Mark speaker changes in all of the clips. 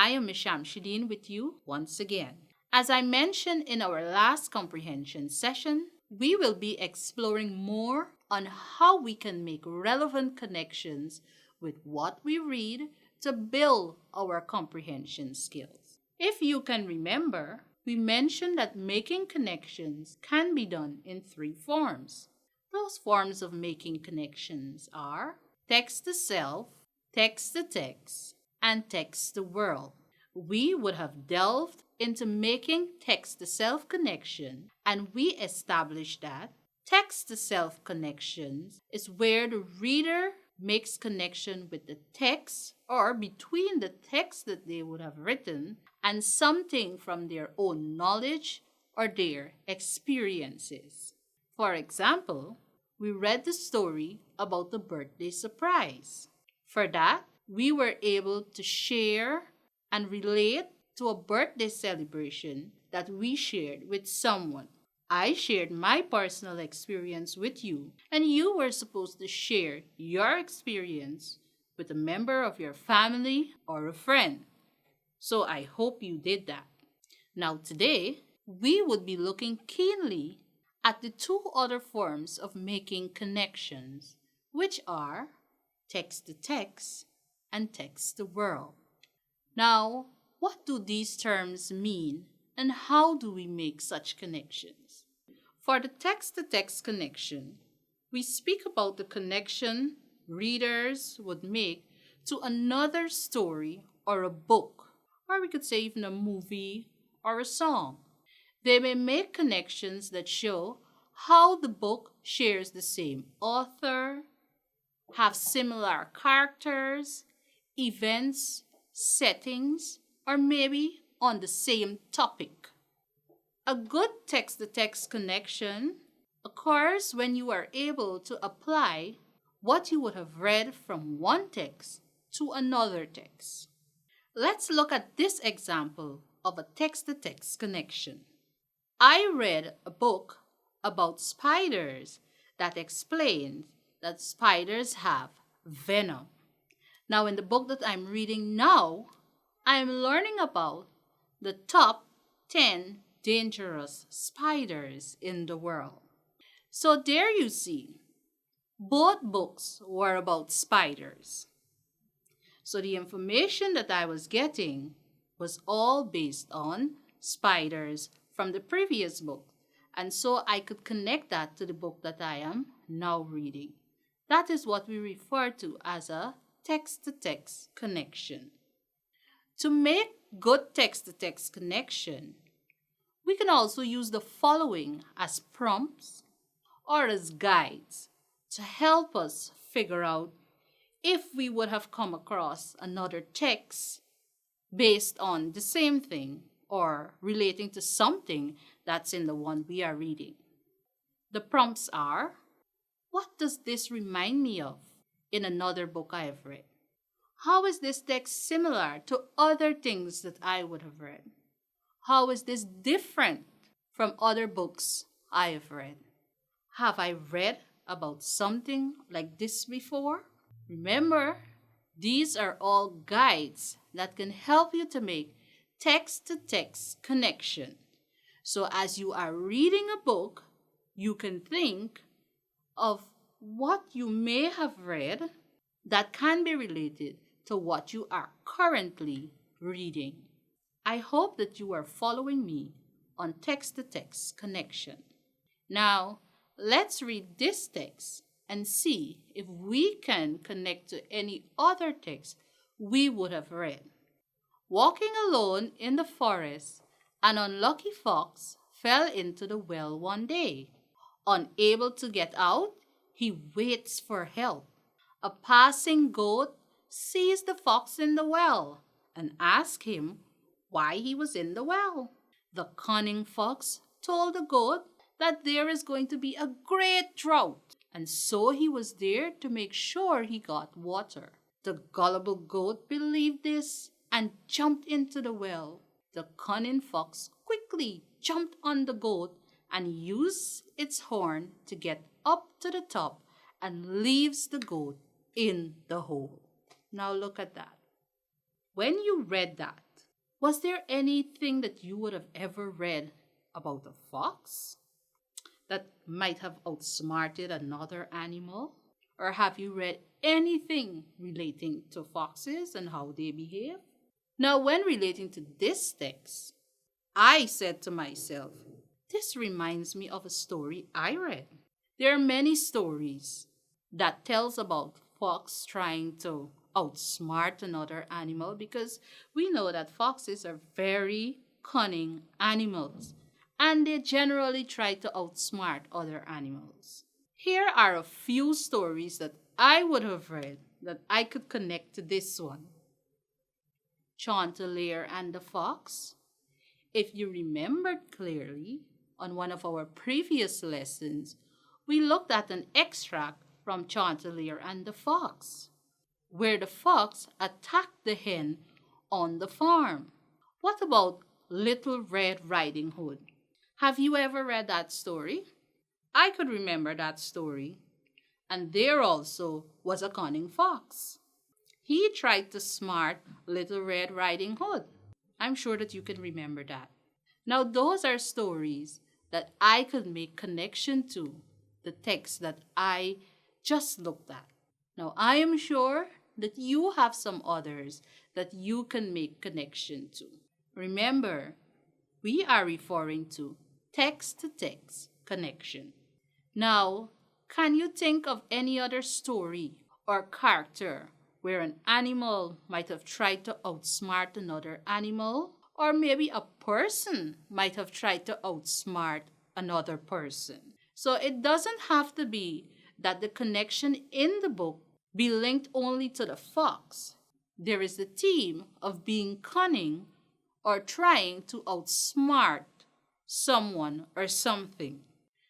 Speaker 1: I am Misham Shideen with you once again. As I mentioned in our last comprehension session, we will be exploring more on how we can make relevant connections with what we read to build our comprehension skills. If you can remember, we mentioned that making connections can be done in three forms. Those forms of making connections are text to self, text to text, and text to world. We would have delved into making text to self connection, and we established that text to self connections is where the reader makes connection with the text or between the text that they would have written and something from their own knowledge or their experiences. For example, we read the story about the birthday surprise. For that, we were able to share and relate to a birthday celebration that we shared with someone. I shared my personal experience with you, and you were supposed to share your experience with a member of your family or a friend. So I hope you did that. Now, today, we would be looking keenly at the two other forms of making connections, which are text to text and text to world. Now, what do these terms mean and how do we make such connections? For the text to text connection, we speak about the connection readers would make to another story or a book, or we could say even a movie or a song. They may make connections that show how the book shares the same author, have similar characters, events, settings, or maybe on the same topic. A good text to text connection occurs when you are able to apply what you would have read from one text to another text. Let's look at this example of a text to text connection. I read a book about spiders that explains that spiders have venom. Now, in the book that I'm reading now, I am learning about the top 10 dangerous spiders in the world. So, there you see, both books were about spiders. So, the information that I was getting was all based on spiders from the previous book. And so I could connect that to the book that I am now reading. That is what we refer to as a text to text connection. To make good text to text connection, we can also use the following as prompts or as guides to help us figure out if we would have come across another text based on the same thing or relating to something that's in the one we are reading. The prompts are, what does this remind me of in another book I have read? How is this text similar to other things that I would have read? How is this different from other books I have read? Have I read about something like this before? Remember, these are all guides that can help you to make text to text connection. So as you are reading a book, you can think of what you may have read that can be related to what you are currently reading. I hope that you are following me on text to text connection. Now, let's read this text and see if we can connect to any other text we would have read. Walking alone in the forest, an unlucky fox fell into the well one day. Unable to get out, he waits for help. A passing goat sees the fox in the well and asks him why he was in the well. The cunning fox told the goat that there is going to be a great drought, and so he was there to make sure he got water. The gullible goat believed this and jumped into the well. The cunning fox quickly jumped on the goat and used its horn to get up to the top and leaves the goat in the hole. Now look at that. When you read that, Was there anything that you would have ever read about a fox that might have outsmarted another animal? Or have you read anything relating to foxes and how they behave? Now, when relating to this text, I said to myself, this reminds me of a story I read. There are many stories that tells about fox trying to outsmart another animal because we know that foxes are very cunning animals and they generally try to outsmart other animals. Here are a few stories that I would have read that I could connect to this one. Chanticleer and the Fox. If you remembered clearly, on one of our previous lessons, we looked at an extract from Chanticleer and the Fox, where the fox attacked the hen on the farm. What about Little Red Riding Hood? Have you ever read that story? I could remember that story. And there also was a cunning fox. He tried to smart Little Red Riding Hood. I'm sure that you can remember that. Now, those are stories that I could make connection to the text that I just looked at. Now, I am sure that you have some others that you can make connection to. Remember, we are referring to text-to-text connection. Now, can you think of any other story or character where an animal might have tried to outsmart another animal? Or maybe a person might have tried to outsmart another person. So it doesn't have to be that the connection in the book be linked only to the fox. There is the theme of being cunning or trying to outsmart someone or something.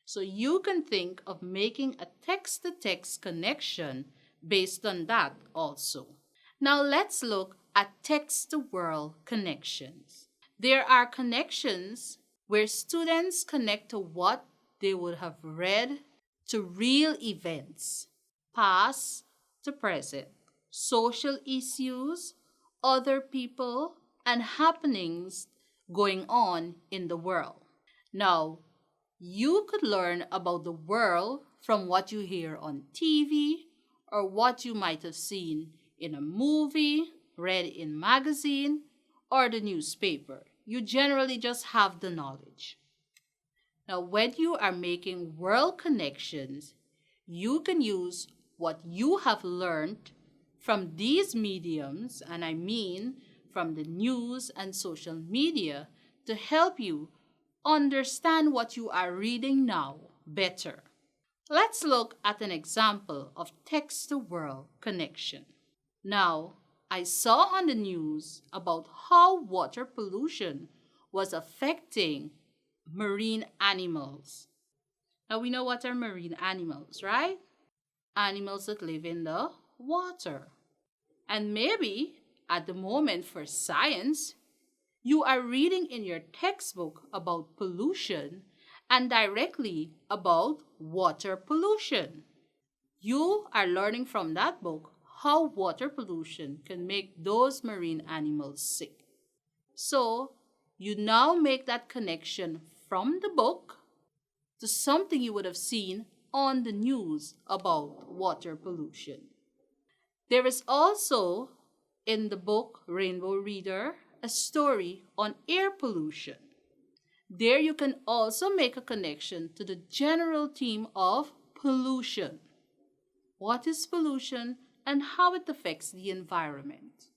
Speaker 1: So you can think of making a text-to-text connection based on that also. Now let's look at text-to-world connections. There are connections where students connect to what they would have read to real events, past to present, social issues, other people, and happenings going on in the world. Now, you could learn about the world from what you hear on TV or what you might have seen in a movie, read in magazine, or the newspaper. You generally just have the knowledge. Now, when you are making world connections, you can use what you have learned from these mediums, and I mean from the news and social media, to help you understand what you are reading now better. Let's look at an example of text-to-world connection. Now, I saw on the news about how water pollution was affecting marine animals. Now, we know what are marine animals, right? Animals that live in the water. And maybe at the moment for science, you are reading in your textbook about pollution and directly about water pollution. You are learning from that book how water pollution can make those marine animals sick. So, you now make that connection from the book to something you would have seen on the news about water pollution. There is also in the book Rainbow Reader a story on air pollution. There you can also make a connection to the general theme of pollution. What is pollution and how it affects the environment?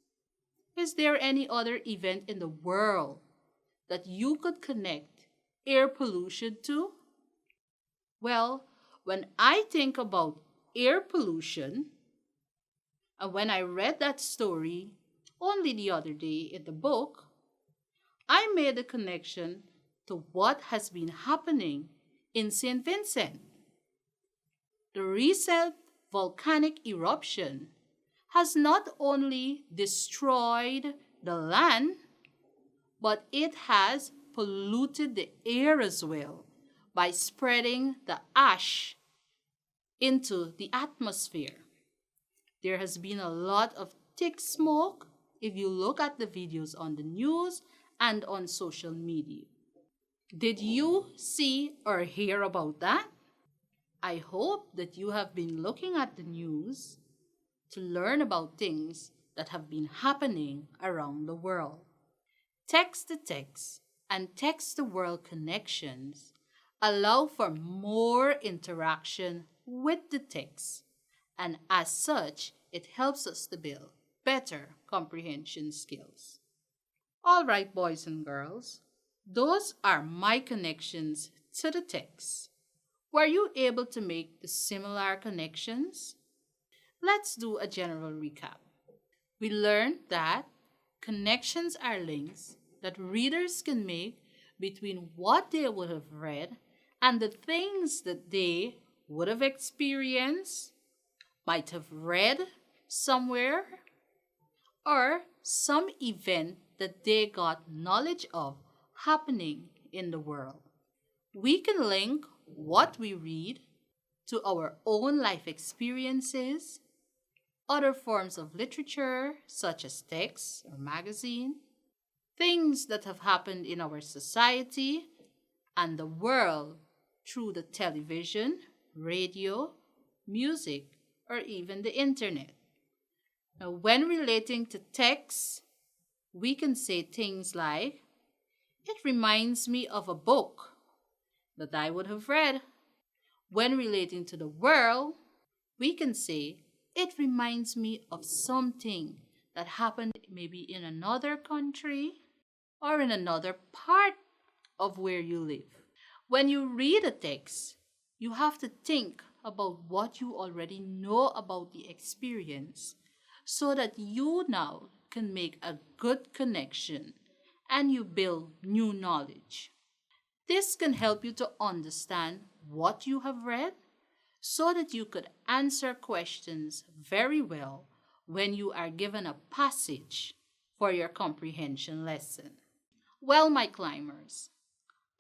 Speaker 1: Is there any other event in the world that you could connect air pollution to? Well, when I think about air pollution, and when I read that story only the other day in the book, I made a connection to what has been happening in St. Vincent. The recent volcanic eruption has not only destroyed the land, but it has polluted the air as well by spreading the ash into the atmosphere. There has been a lot of thick smoke if you look at the videos on the news and on social media. Did you see or hear about that? I hope that you have been looking at the news to learn about things that have been happening around the world. Text to text and text to world connections allow for more interaction with the text, and as such, it helps us to build better comprehension skills. All right, boys and girls, those are my connections to the text. Were you able to make the similar connections? Let's do a general recap. We learned that connections are links that readers can make between what they would have read and the things that they would have experienced, might have read somewhere, or some event that they got knowledge of happening in the world. We can link what we read to our own life experiences, other forms of literature such as texts or magazine, things that have happened in our society and the world through the television, radio, music, or even the internet. Now, when relating to texts, we can say things like, it reminds me of a book that I would have read. When relating to the world, we can say, it reminds me of something that happened maybe in another country or in another part of where you live. When you read a text, you have to think about what you already know about the experience so that you now can make a good connection and you build new knowledge. This can help you to understand what you have read so that you could answer questions very well when you are given a passage for your comprehension lesson. Well, my climbers,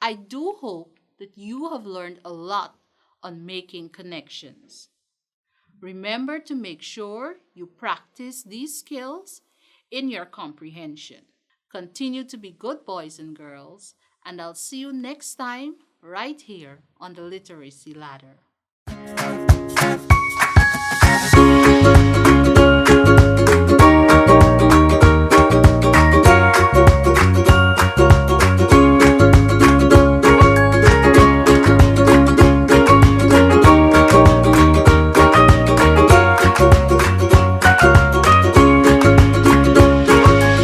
Speaker 1: I do hope that you have learned a lot on making connections. Remember to make sure you practice these skills in your comprehension. Continue to be good boys and girls, and I'll see you next time right here on the Literacy Ladder.